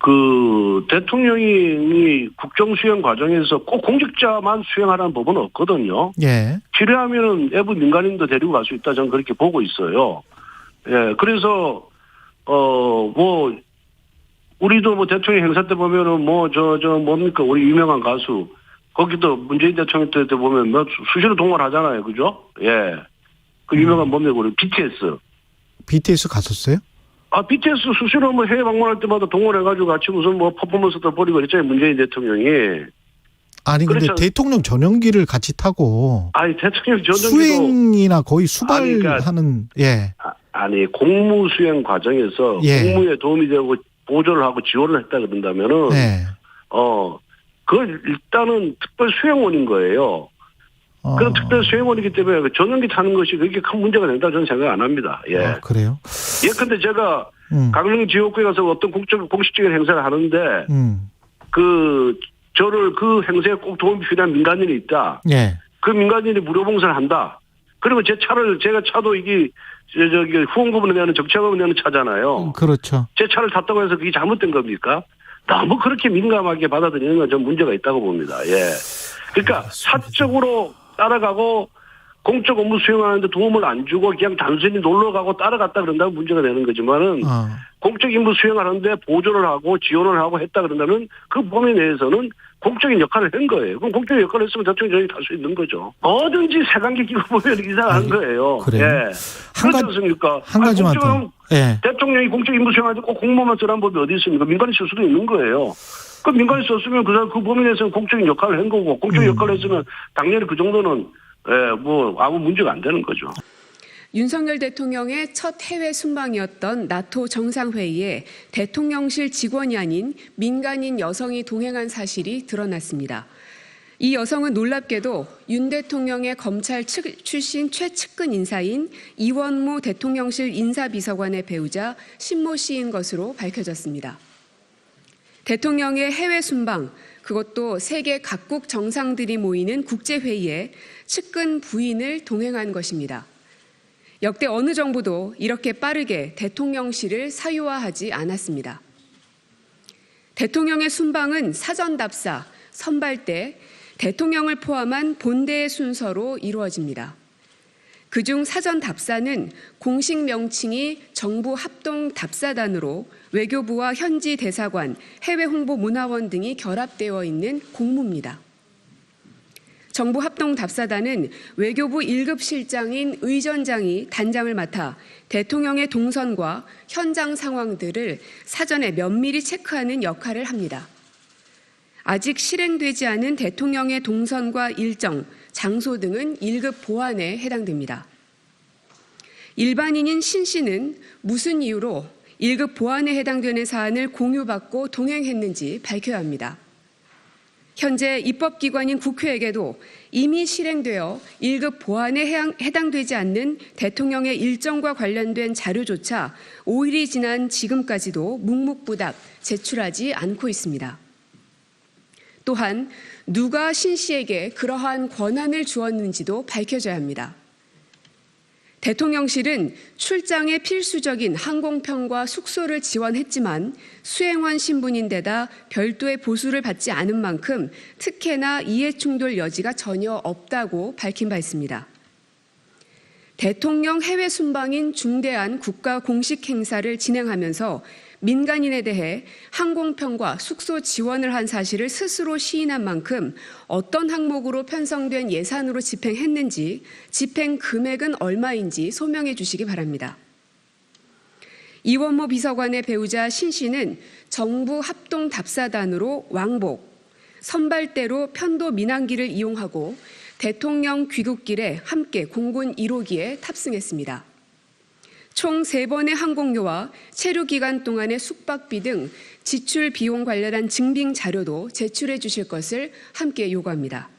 그 대통령이 국정 수행 과정에서 꼭 공직자만 수행하라는 법은 없거든요. 예. 필요하면은 외부 민간인도 데리고 갈 수 있다 저는 그렇게 보고 있어요. 예, 그래서 뭐 우리도 뭐 대통령 행사 때 보면은 뭐 뭡니까 우리 유명한 가수 거기도 문재인 대통령 때 보면 뭐 수시로 동원하잖아요, 그죠? 예, 그 유명한 뭡니까 우리 BTS 갔었어요? BTS 수시로 뭐 해외 방문할 때마다 동원해가지고 같이 무슨 뭐 퍼포먼스도 벌이고 그랬잖아요, 문재인 대통령이. 아니, 근데 그렇죠. 대통령 전용기를 같이 타고. 아니, 대통령 전용기도. 수행이나 거의 수발하는, 예. 아니, 공무 수행 과정에서 예. 공무에 도움이 되고 보조를 하고 지원을 했다 그런다면은. 네. 그건 일단은 특별 수행원인 거예요. 그런 특별 수행원이기 때문에 전용기 타는 것이 그렇게 큰 문제가 된다 저는 생각 안 합니다. 예. 그래요? 예컨대 제가 강릉 지역구에 가서 어떤 공식적인 행사를 하는데 저를 그 행사에 꼭 도움이 필요한 민간인이 있다. 예. 그 민간인이 무료 봉사를 한다. 그리고 제가 차도 이게 후원금을 내는 정치자금을 내는 차잖아요. 그렇죠. 제 차를 탔다고 해서 그게 잘못된 겁니까? 너무 그렇게 민감하게 받아들이는 건 좀 문제가 있다고 봅니다. 예. 그러니까 사적으로 따라가고 공적 업무 수행하는데 도움을 안 주고 그냥 단순히 놀러 가고 따라갔다 그런다면 문제가 되는 거지만은 공적 임무 수행하는데 보조를 하고 지원을 하고 했다 그런다면 그 범위 내에서는 공적인 역할을 한 거예요. 그럼 공적인 역할을 했으면 대통령이 탈 수 있는 거죠. 뭐든지 색안기 끼고 보면 이상한 거예요. 그래요? 예. 그렇지 않습니까? 한 가지만 더. 예. 대통령이 공적 임무 수행하는데 꼭 공무원만 쓰라는 법이 어디 있습니까? 민간이 쓸 수도 있는 거예요. 그 민간이 썼으면 그 범위 내에서는 공적인 역할을 한 거고 공적 역할을 했으면 당연히 그 정도는 뭐 아무 문제가 안 되는 거죠. 윤석열 대통령의 첫 해외 순방이었던 나토 정상회의에 대통령실 직원이 아닌 민간인 여성이 동행한 사실이 드러났습니다. 이 여성은 놀랍게도 윤 대통령의 검찰 출신 최측근 인사인 이원모 대통령실 인사비서관의 배우자 신모 씨인 것으로 밝혀졌습니다. 대통령의 해외 순방, 그것도 세계 각국 정상들이 모이는 국제회의에 측근 부인을 동행한 것입니다. 역대 어느 정부도 이렇게 빠르게 대통령실을 사유화하지 않았습니다. 대통령의 순방은 사전답사, 선발대, 대통령을 포함한 본대의 순서로 이루어집니다. 그중 사전답사는 공식 명칭이 정부 합동답사단으로 외교부와 현지 대사관, 해외홍보문화원 등이 결합되어 있는 공무입니다. 정부 합동답사단은 외교부 1급 실장인 의전장이 단장을 맡아 대통령의 동선과 현장 상황들을 사전에 면밀히 체크하는 역할을 합니다. 아직 실행되지 않은 대통령의 동선과 일정, 장소 등은 1급 보안에 해당됩니다. 일반인인 신 씨는 무슨 이유로 1급 보안에 해당되는 사안을 공유받고 동행했는지 밝혀야 합니다. 현재 입법기관인 국회에게도 이미 실행되어 1급 보안에 해당되지 않는 대통령의 일정과 관련된 자료조차 5일이 지난 지금까지도 묵묵부답 제출하지 않고 있습니다. 또한 누가 신 씨에게 그러한 권한을 주었는지도 밝혀져야 합니다. 대통령실은 출장에 필수적인 항공편과 숙소를 지원했지만 수행원 신분인데다 별도의 보수를 받지 않은 만큼 특혜나 이해충돌 여지가 전혀 없다고 밝힌 바 있습니다. 대통령 해외 순방인 중대한 국가 공식 행사를 진행하면서 민간인에 대해 항공편과 숙소 지원을 한 사실을 스스로 시인한 만큼 어떤 항목으로 편성된 예산으로 집행했는지, 집행 금액은 얼마인지 소명해 주시기 바랍니다. 이원모 비서관의 배우자 신 씨는 정부 합동답사단으로 왕복, 선발대로 편도 민항기를 이용하고 대통령 귀국길에 함께 공군 1호기에 탑승했습니다. 총 3번의 항공료와 체류 기간 동안의 숙박비 등 지출 비용 관련한 증빙 자료도 제출해 주실 것을 함께 요구합니다.